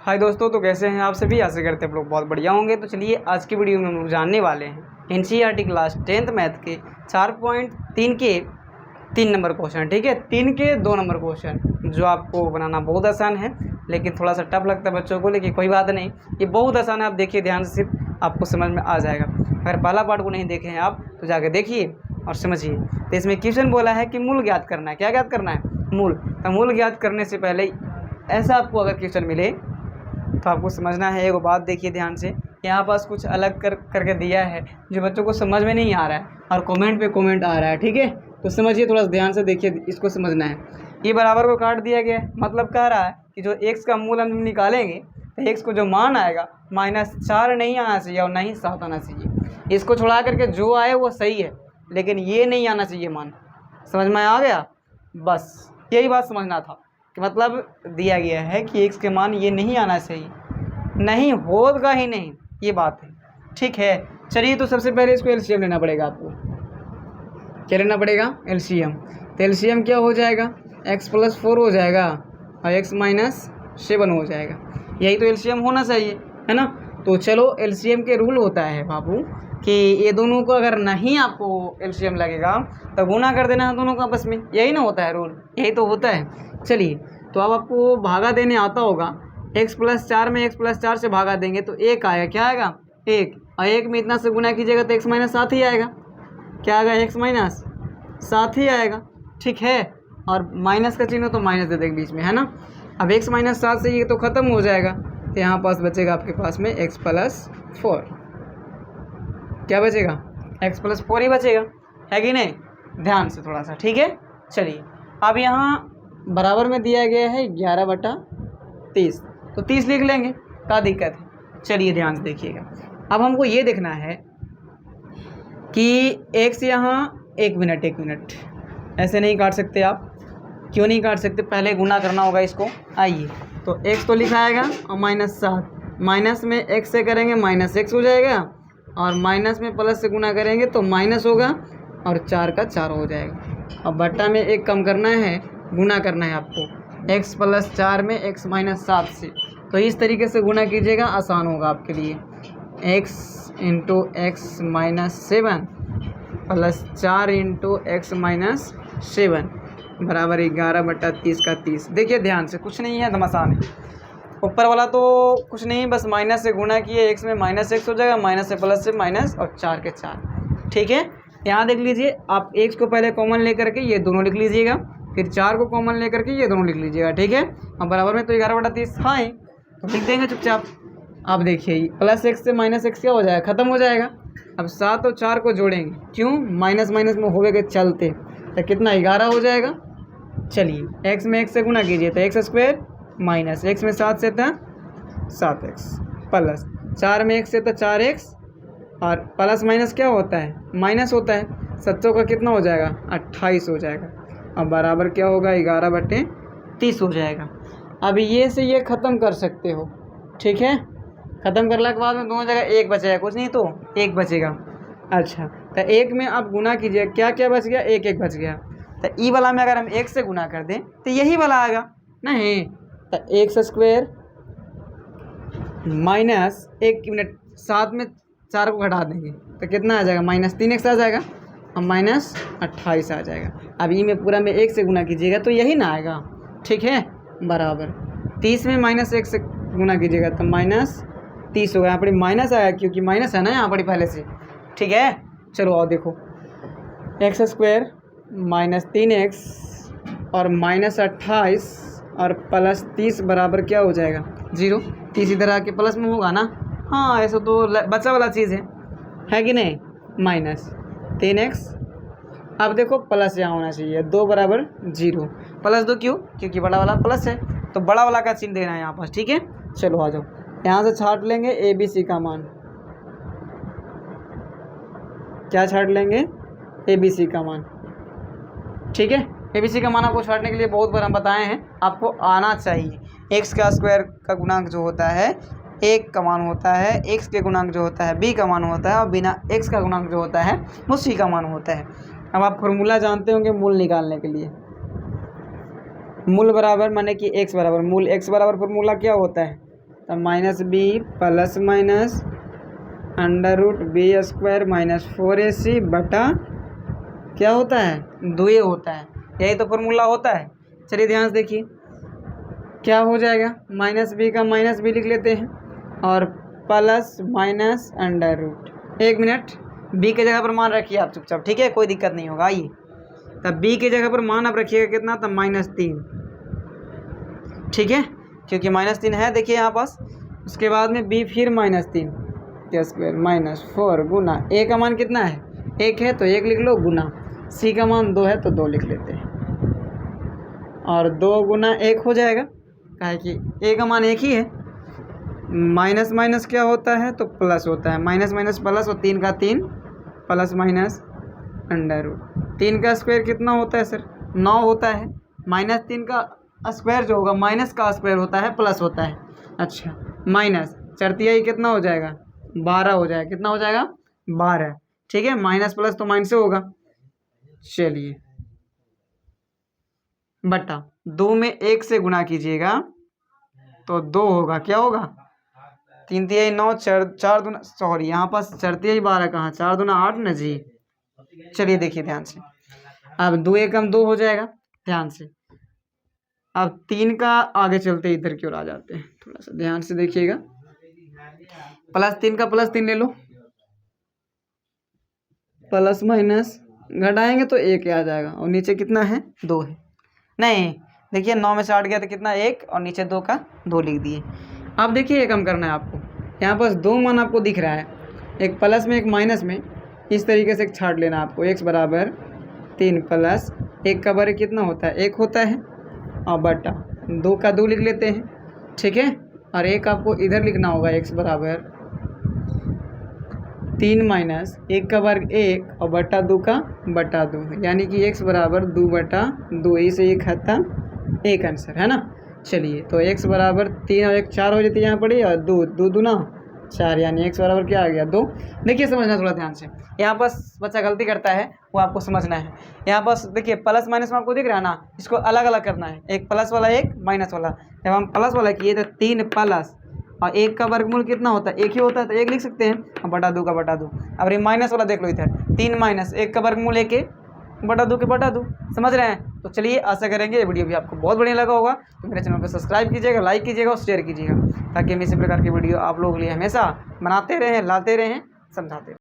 हाय दोस्तों, तो कैसे हैं आप सभी। आशा करते हैं आप लोग बहुत बढ़िया होंगे। तो चलिए आज की वीडियो में हम लोग जानने वाले हैं एनसीईआरटी क्लास 10th मैथ के 4.3 के 3 नंबर क्वेश्चन। ठीक है, 3 के 2 नंबर क्वेश्चन जो आपको बनाना बहुत आसान है, लेकिन थोड़ा सा टफ लगता है बच्चों को, लेकिन कोई बात नहीं, ये बहुत आसान है। आप देखिए ध्यान से, सिर्फ आपको समझ में आ जाएगा। अगर पहला पार्ट को नहीं देखे हैं आप तो जाके देखिए और समझिए। तो इसमें क्वेश्चन बोला है कि मूल ज्ञात करना है। क्या ज्ञात करना है? मूल। तो मूल ज्ञात करने से पहले ऐसा आपको अगर क्वेश्चन मिले तो आपको समझना है। एगो बात देखिए ध्यान से, यहाँ पास कुछ अलग करके दिया है जो बच्चों को समझ में नहीं आ रहा है और कमेंट पे कमेंट आ रहा है। ठीक है, तो समझिए, थोड़ा ध्यान से देखिए, इसको समझना है। ये बराबर को काट दिया गया है, मतलब कह रहा है कि जो x का मूल हम निकालेंगे तो x को जो मान आएगा -4 नहीं आना चाहिए और नहीं 7 आना चाहिए। इसको छोड़ा करके जो आए वो सही है, लेकिन ये नहीं आना चाहिए मान। समझ में आ गया? बस यही बात समझना था कि मतलब दिया गया है कि x के मान ये नहीं आना चाहिए, नहीं होगा ही नहीं, ये बात है। ठीक है, चलिए तो सबसे पहले इसको एलसीएम लेना पड़ेगा। आपको क्या लेना पड़ेगा? एलसीएम। तो एलसीएम क्या हो जाएगा? x+4 हो जाएगा और x - 7 हो जाएगा। यही तो एलसीएम होना चाहिए, है ना। तो चलो, एलसीएम के रूल होता है बाबू कि ये दोनों को अगर नहीं आपको एलसीएम लगेगा तो गुना कर देना है दोनों को आपस में। यही ना होता है रूल, यही तो होता है। चलिए, तो अब आपको भागा देने आता होगा। x+4 में x+4 से भागा देंगे तो 1 आएगा। क्या आएगा? 1। और 1 में इतना से गुना कीजिएगा तो x - 7 ही आएगा। क्या आएगा? x - 7 ही आएगा। ठीक है, और माइनस का चिन्ह तो माइनस दे देंगे बीच में, है ना। अब x - 7 से ये तो ख़त्म हो जाएगा, तो यहाँ पास बचेगा आपके पास में x+4। क्या बचेगा? x+4 ही बचेगा, है कि नहीं। ध्यान से थोड़ा सा, ठीक है। चलिए, अब यहाँ बराबर में दिया गया है 11/30, तो 30 लिख लेंगे, क्या दिक्कत है। चलिए ध्यान से देखिएगा। अब हमको ये देखना है कि x यहाँ 1 मिनट ऐसे नहीं काट सकते आप। क्यों नहीं काट सकते? पहले गुना करना होगा इसको। आइए, तो x तो लिखा आएगा और -7, माइनस में x से करेंगे -x हो जाएगा, और माइनस में प्लस से गुना करेंगे तो माइनस होगा और 4 का 4 हो जाएगा। अब बट्टा में 1 कम करना है, गुना करना है आपको x+4 में x - 7 से। तो इस तरीके से गुना कीजिएगा, आसान होगा आपके लिए। x × x - 7 + 4 × x - 7 बराबर 11/30 का 30। देखिए ध्यान से, कुछ नहीं है, एकदम आसान है। ऊपर वाला तो कुछ नहीं, बस माइनस से गुना किए, x में -x हो जाएगा, माइनस से प्लस से माइनस और 4 के 4। ठीक है, यहाँ देख लीजिए, आप x को पहले कॉमन लेकर के ये दोनों लिख लीजिएगा, फिर 4 को कॉमन लेकर के ये दोनों लिख लीजिएगा। ठीक है, अब बराबर में तो 11/30 हाँ ही, तो लिख देंगे चुपचाप। अब देखिए, +x से -x क्या हो जाएगा? ख़त्म हो जाएगा। अब 7 और 4 को जोड़ेंगे, क्यों? माइनस माइनस में होवे के चलते, तो कितना? 11 हो जाएगा। चलिए, x में x से गुना कीजिए तो x² माइनस x में 7 से था 7x प्लस 4 में x से था 4x, और प्लस माइनस क्या होता है? माइनस होता है। 7 का कितना हो जाएगा? 28 हो जाएगा। अब बराबर क्या होगा? 11/30 हो जाएगा। अब ये से ये ख़त्म कर सकते हो। ठीक है, ख़त्म करने के बाद में दोनों जगह 1 बचेगा, कुछ नहीं तो 1 बचेगा। अच्छा, तो 1 में आप गुना कीजिए, क्या क्या बच गया? 1 1 बच गया। तो ई वाला में अगर हम 1 से गुना कर दें तो यही वाला आएगा नहीं, तो x² माइनस 1 मिनट 7 में 4 को घटा देंगे तो कितना आ जाएगा? -3x आ जाएगा और -28 आ जाएगा। अब ई में पूरा में 1 से गुना कीजिएगा तो यही ना आएगा। ठीक है, बराबर 30 में -1 से गुना कीजिएगा तो -30 होगा। यहाँ पर माइनस आया क्योंकि माइनस है ना यहाँ पर पहले से। ठीक है, चलो आओ देखो, x² -3x और -28 और +30 बराबर क्या हो जाएगा? 0। 30 इधर आके प्लस में होगा ना। हाँ, ऐसा तो बचा वाला चीज़ है कि नहीं। -3x, अब देखो प्लस यहाँ होना चाहिए, 2 बराबर 0, +2 क्यों? क्योंकि बड़ा वाला प्लस है, तो बड़ा वाला का चिन्ह देना है यहाँ पास। ठीक है, चलो आ जाओ, यहाँ से छाट लेंगे ABC का मान। क्या छाट लेंगे? ABC का मान। ठीक है, ABC का मान आपको छाटने के लिए बहुत बार हम बताए हैं, आपको आना चाहिए। x का स्क्वायर का गुणांक जो होता है 1 का मान होता है, x के गुणांक जो होता है b का मान होता है, और बिना x का गुणांक जो होता है वो c का मान होता है। अब आप फॉर्मूला जानते होंगे मूल निकालने के लिए। मूल बराबर माने कि x बराबर मूल, x बराबर फॉर्मूला क्या होता है? तो minus B plus minus under root B square minus 4ac बटा क्या होता है 2a होता है। यही तो फॉर्मूला होता है। चलिए ध्यान से देखिए क्या हो जाएगा, माइनस बी का माइनस बी लिख लेते हैं और plus minus under root. 1 minute, B के जगह पर मान रखिए आप चुपचाप, ठीक है, कोई दिक्कत नहीं होगा। आइए तब बी के जगह पर मान आप रखिएगा कितना, तब -3, ठीक है, क्योंकि -3 है देखिए यहाँ पास। उसके बाद में बी फिर -3 के स्क्वायर -4 गुना ए का मान कितना है 1 है तो 1 लिख लो, गुना सी का मान 2 है तो 2 लिख लेते हैं और 2 गुना 1 हो जाएगा, काहे कि ए का मान 1 ही है। माइनस माइनस क्या होता है तो प्लस होता है, माइनस माइनस प्लस और 3 का 3 प्लस माइनस अंडर रूट। 3 का स्क्वायर कितना होता है सर 9 होता है, -3 का स्क्वायर जो होगा माइनस का स्क्वायर होता है प्लस होता है। अच्छा माइनस चरतिया ही कितना हो जाएगा 12 हो जाएगा, कितना हो जाएगा 12, ठीक है, माइनस प्लस तो माइनस से होगा। चलिए बटा 2 में 1 से गुना कीजिएगा तो 2 होगा, क्या होगा 3 तिहाई 9 4 दूना, सॉरी यहाँ पास 4 तिहाई 12 कहाँ, 4 दूना 8 न जी। चलिए देखिए ध्यान से, अब 2 एकम 2 हो जाएगा, ध्यान से। अब 3 का आगे चलते इधर की ओर आ जाते हैं, थोड़ा सा ध्यान से देखिएगा। +3 का +3 ले लो, प्लस माइनस घटाएंगे तो 1 आ जाएगा और नीचे कितना है 2 है, नहीं देखिए 9 में से 8 गया तो कितना 1 और नीचे 2 का 2 लिख दिए। अब देखिए ये कम करना है आपको, यहाँ पास 2 मान आपको दिख रहा है, एक प्लस में एक माइनस में, इस तरीके से एक छाट लेना आपको। x बराबर 3 प्लस 1 का वर्ग कितना होता है 1 होता है और बटा 2 का 2 लिख लेते हैं, ठीक है, और 1 आपको इधर लिखना होगा, x बराबर 3 माइनस 1 का वर्ग 1 और बटा 2 का बटा 2, यानी कि x बराबर 2 बटा 2, इसे 1 खत्म, 1 आंसर है ना। चलिए तो x बराबर 3 और 1 4 हो जाती है यहाँ पड़ी, और 2 2 दूना 4, यानी x बराबर क्या आ गया 2। देखिए समझना थोड़ा ध्यान से, यहाँ पास बच्चा गलती करता है वो आपको समझना है। यहाँ पास देखिए प्लस माइनस में आपको दिख रहा है ना, इसको अलग अलग करना है, एक प्लस वाला एक माइनस वाला। जब हम प्लस वाला किए तो 3 प्लस और 1 का वर्गमूल कितना होता है 1 ही होता है तो 1 लिख सकते हैं, और बटा 2 का बटा 2। अब ये माइनस वाला देख लो इधर, 3 माइनस 1 का वर्गमूल 1 है बटा 2 के बटा 2, समझ रहे हैं। तो चलिए आशा करेंगे ये वीडियो भी आपको बहुत बढ़िया लगा होगा, तो मेरे चैनल को सब्सक्राइब कीजिएगा, लाइक कीजिएगा और शेयर कीजिएगा, ताकि हम इसी प्रकार की वीडियो आप लोगों के लिए हमेशा बनाते रहें, लाते रहें, समझाते रहें।